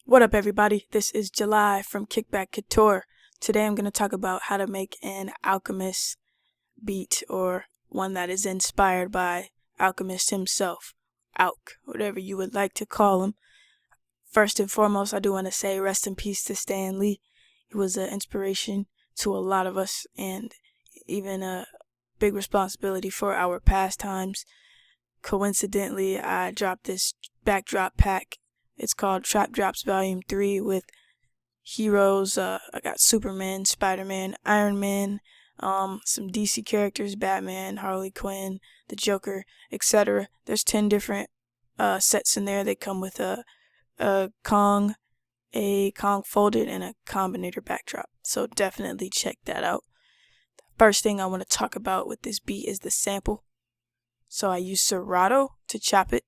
What up, everybody? This is July from Kickback Couture. Today I'm going to talk about how to make an Alchemist beat, or one that is inspired by Alchemist himself, Alch, whatever you would like to call him. First and foremost, I do want to say rest in peace to Stan Lee. He was an inspiration to a lot of us, and even a big responsibility for our pastimes. Coincidentally, I dropped this backdrop pack. It's called Trapdrops Volume 3 with heroes. I got Superman, Spider-Man, Iron Man, some DC characters, Batman, Harley Quinn, the Joker, etc. There's 10 different sets in there. They come with a Kong folded, and a combinator backdrop. So definitely check that out. The first thing I want to talk about with this beat is the sample. So I use Serato to chop it.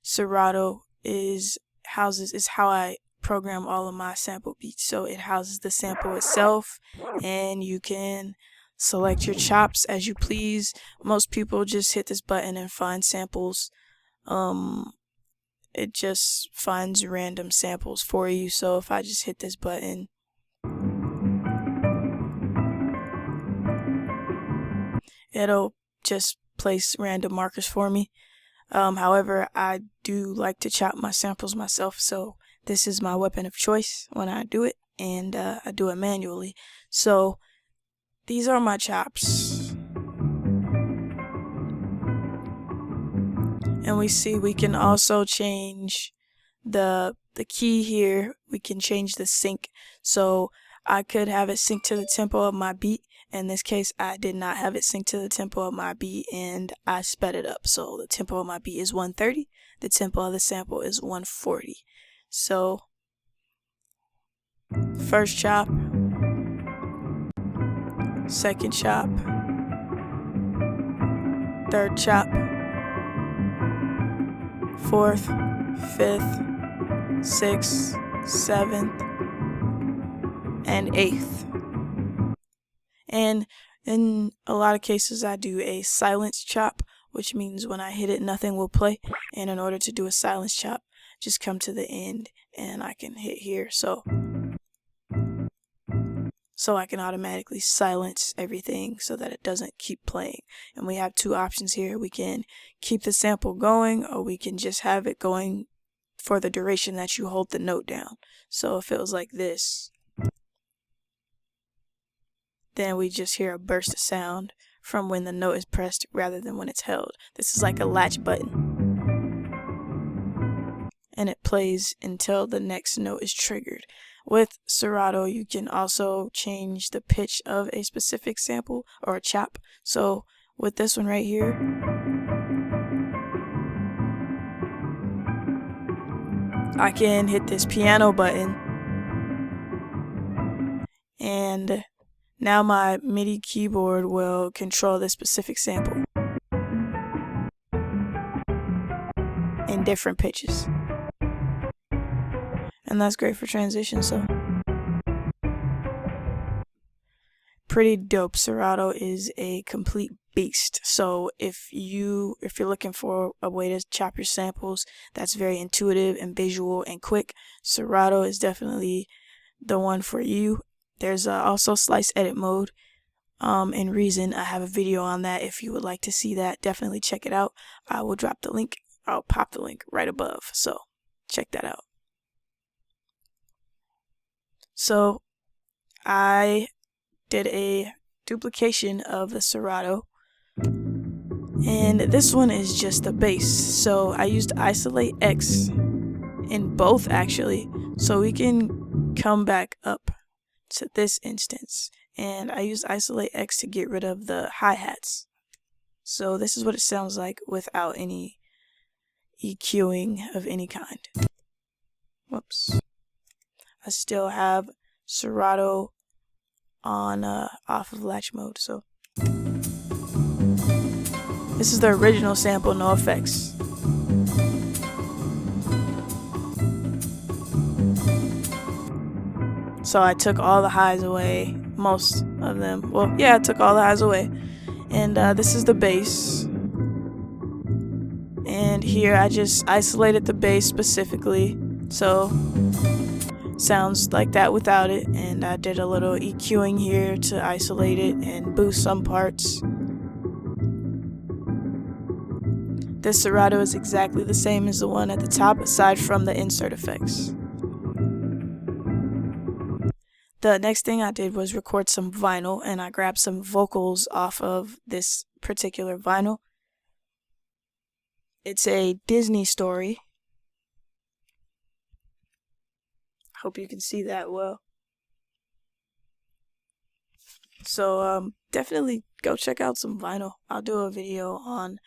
Serato is how I program all of my sample beats. So it houses the sample itself, and you can select your chops as you please. Most people just hit this button and find samples. It just finds random samples for you. So if I just hit this button, it'll just place random markers for me. However, I do like to chop my samples myself, so this is my weapon of choice when I do it, and I do it manually. So these are my chops, and we see we can also change the key here. We can change the sync, so I could have it sync to the tempo of my beat. In this case, I did not have it synced to the tempo of my beat, and I sped it up. So the tempo of my beat is 130. The tempo of the sample is 140. So first chop, second chop, third chop, fourth, fifth, sixth, seventh, and eighth. And in a lot of cases, I do a silence chop, which means when I hit it, nothing will play. And in order to do a silence chop, just come to the end and I can hit here. So I can automatically silence everything so that it doesn't keep playing. And we have two options here. We can keep the sample going, or we can just have it going for the duration that you hold the note down. So if it was like this, then we just hear a burst of sound from when the note is pressed rather than when it's held. This is like a latch button, and it plays until the next note is triggered. With Serato, you can also change the pitch of a specific sample or a chop. So with this one right here, I can hit this piano button, and now my MIDI keyboard will control this specific sample in different pitches. And that's great for transition, so pretty dope. Serato is a complete beast. So if you're looking for a way to chop your samples that's very intuitive and visual and quick, Serato is definitely the one for you. There's also slice edit mode in Reason. I have a video on that. If you would like to see that, definitely check it out. I will drop the link. I'll pop the link right above. So check that out. So I did a duplication of the Serato, and this one is just the bass. So I used Isolate X in both, actually, so we can come back up to this instance, and I used Isolate X to get rid of the hi-hats. So this is what it sounds like without any EQing of any kind. Whoops. I still have Serato on off of latch mode. So this is the original sample, no effects. So I took all the highs away, most of them. Well, yeah, I took all the highs away. And this is the bass. And here I just isolated the bass specifically. So sounds like that without it, and I did a little EQing here to isolate it and boost some parts. This Serato is exactly the same as the one at the top, aside from the insert effects. The next thing I did was record some vinyl, and I grabbed some vocals off of this particular vinyl. It's a Disney story. Hope you can see that well. So definitely go check out some vinyl. I'll do a video on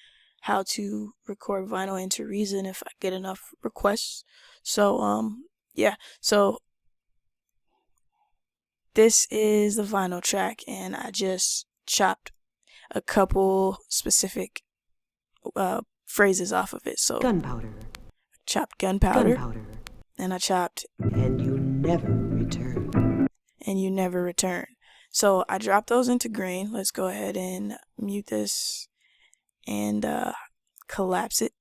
how to record vinyl into Reason if I get enough requests. So yeah, so this is the vinyl track, and I just chopped a couple specific phrases off of it. So Gunpowder. Chopped gunpowder. And I chopped And you never return. And you never return. So I dropped those into green. Let's go ahead and mute this and collapse it.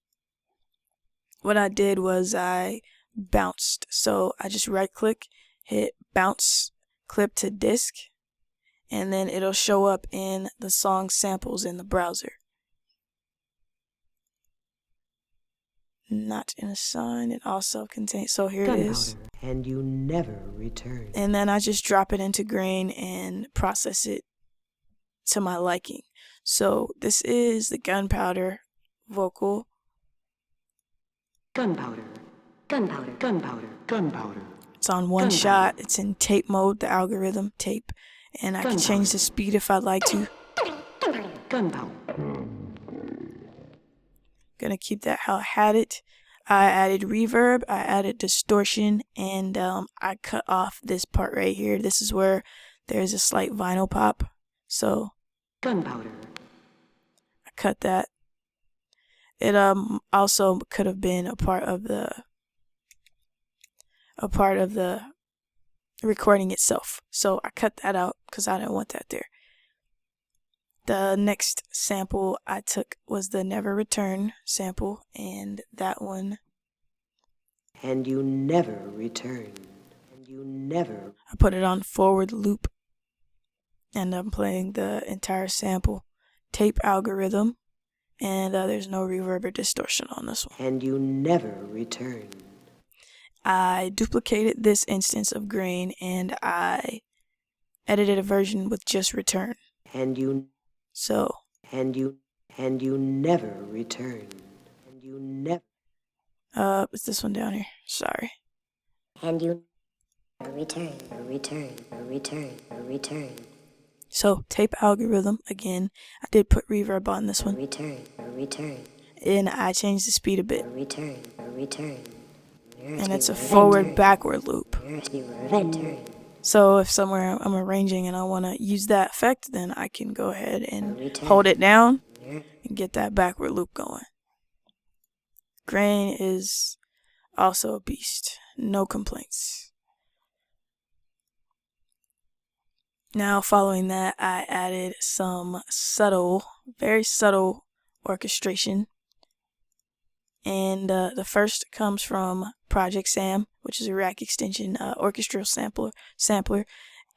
What I did was I bounced. So I just right click, hit bounce clip to disk, and then it'll show up in the song samples in the browser. Not in a sign, it also contains, so here it is. And you never return. And then I just drop it into grain and process it to my liking. So this is the Gunpowder Vocal. Gunpowder. It's on one shot. It's in tape mode, the algorithm tape, and I can change the speed if I'd like to. Gonna keep that how I had it. I added reverb, I added distortion, and I cut off this part right here. This is where there's a slight vinyl pop. So Gunpowder. I cut that. It also could have been a part of the recording itself. So I cut that out because I didn't want that there. The next sample I took was the Never Return sample, and that one. And you never return. And you never. I put it on forward loop, and I'm playing the entire sample. Tape algorithm, and there's no reverb or distortion on this one. And you never return. I duplicated this instance of grain, and I edited a version with just return. And you. So. And you never return. And you never. It's this one down here. Sorry. And you return. So tape algorithm again. I did put reverb on this one. Return. And I changed the speed a bit. Return. And it's a forward backward loop. So if somewhere I'm arranging and I want to use that effect, then I can go ahead and hold it down and get that backward loop going. Grain is also a beast. No complaints. Now following that, I added some subtle, very subtle orchestration. And the first comes from ProjectSam, which is a rack extension orchestral sampler.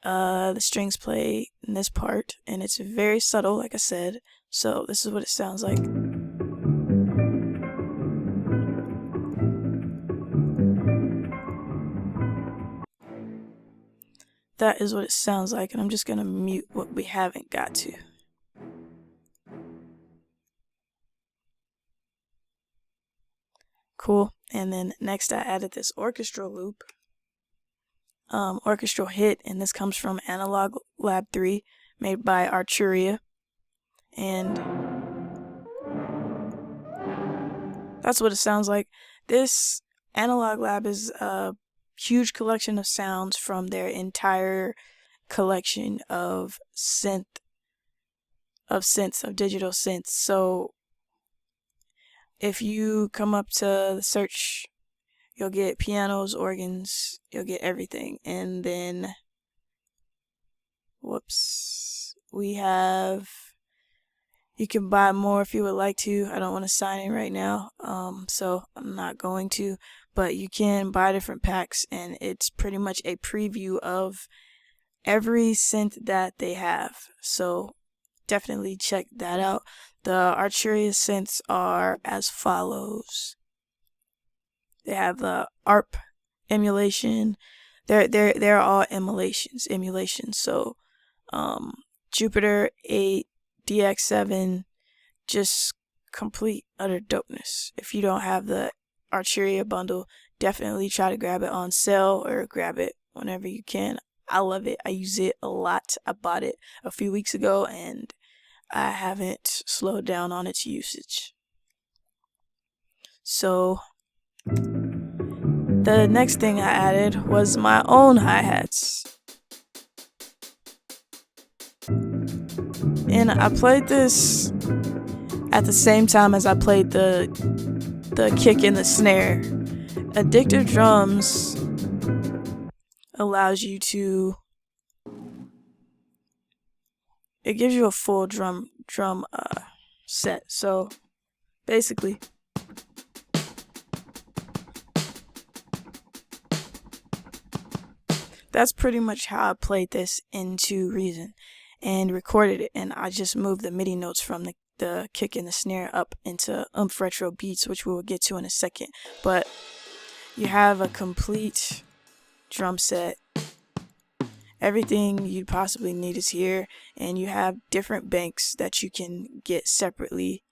The strings play in this part, and it's very subtle, like I said. So this is what it sounds like. That is what it sounds like, and I'm just gonna mute what we haven't got to. Cool. And then next I added this orchestral loop, orchestral hit, and this comes from Analog Lab 3, made by Arturia, and that's what it sounds like. This Analog Lab is a huge collection of sounds from their entire collection of digital synths. So if you come up to the search, you'll get pianos, organs, you'll get everything. And then, you can buy more if you would like to. I don't want to sign in right now, so I'm not going to. but you can buy different packs, and it's pretty much a preview of every synth that they have. So definitely check that out. The Arturia synths are as follows. They have the ARP emulation. They're all emulations. So Jupiter 8, DX7, just complete utter dopeness. If you don't have the Arturia bundle, definitely try to grab it on sale or grab it whenever you can. I love it. I use it a lot. I bought it a few weeks ago and I haven't slowed down on its usage. So the next thing I added was my own hi-hats. And I played this at the same time as I played the kick and the snare. Addictive Drums allows you to, it gives you a full drum set. So basically, that's pretty much how I played this into Reason and recorded it, and I just moved the MIDI notes from the kick and the snare up into Umpf retro beats, which we will get to in a second. But you have a complete drum set. Everything you possibly need is here, and you have different banks that you can get separately.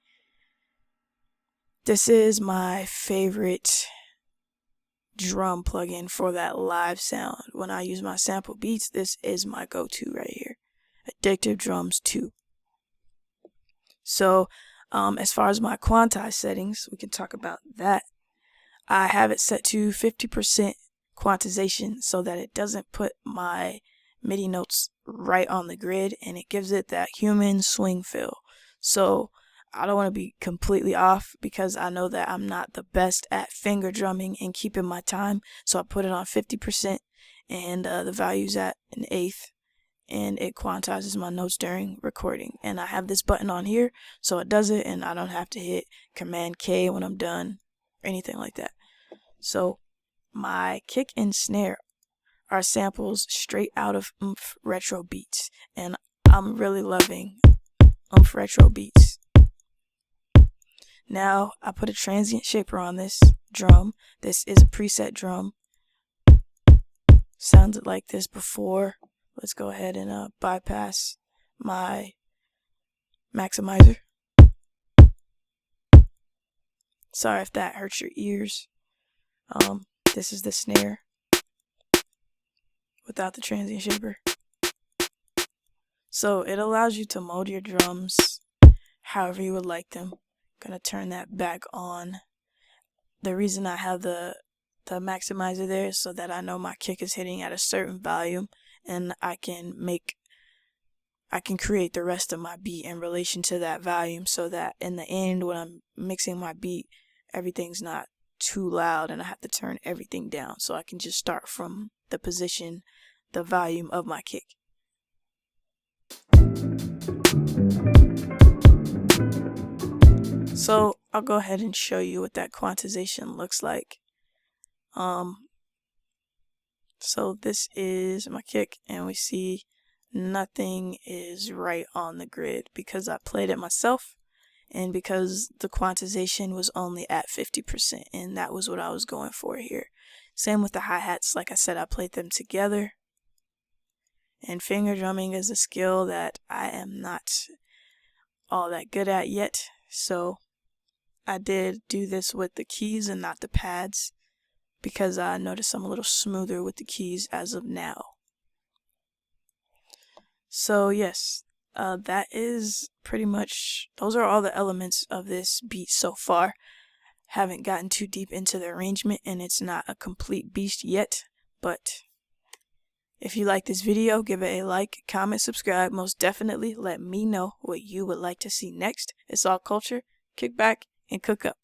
This is my favorite drum plugin for that live sound. When I use my sample beats, this is my go-to right here. Addictive Drums 2. So as far as my Quantize settings, we can talk about that. I have it set to 50% quantization so that it doesn't put my MIDI notes right on the grid, and it gives it that human swing feel. So I don't want to be completely off because I know that I'm not the best at finger drumming and keeping my time. So I put it on 50% and the value's at an eighth, and it quantizes my notes during recording. And I have this button on here so it does it, and I don't have to hit Command K when I'm done or anything like that. So my kick and snare are samples straight out of Umpf retro beats, and I'm really loving Umpf retro beats. Now I put a Transient Shaper on this drum. This is a preset drum. Sounded like this before. Let's go ahead and bypass my maximizer. Sorry if that hurts your ears. This is the snare without the Transient Shaper. So it allows you to mold your drums however you would like them. Gonna turn that back on. The reason I have the maximizer there is so that I know my kick is hitting at a certain volume, and I can create the rest of my beat in relation to that volume, so that in the end when I'm mixing my beat, everything's not too loud and I have to turn everything down. So I can just start from the position, the volume of my kick. So I'll go ahead and show you what that quantization looks like. So this is my kick, and we see nothing is right on the grid because I played it myself and because the quantization was only at 50%, and that was what I was going for here. Same with the hi-hats. Like I said, I played them together, and finger drumming is a skill that I am not all that good at yet, so I did do this with the keys and not the pads because I noticed I'm a little smoother with the keys as of now. So yes, that is pretty much, those are all the elements of this beat so far. Haven't gotten too deep into the arrangement, and it's not a complete beast yet, but if you like this video, give it a like, comment, subscribe. Most definitely let me know what you would like to see next. It's all culture, kick back, and cook up.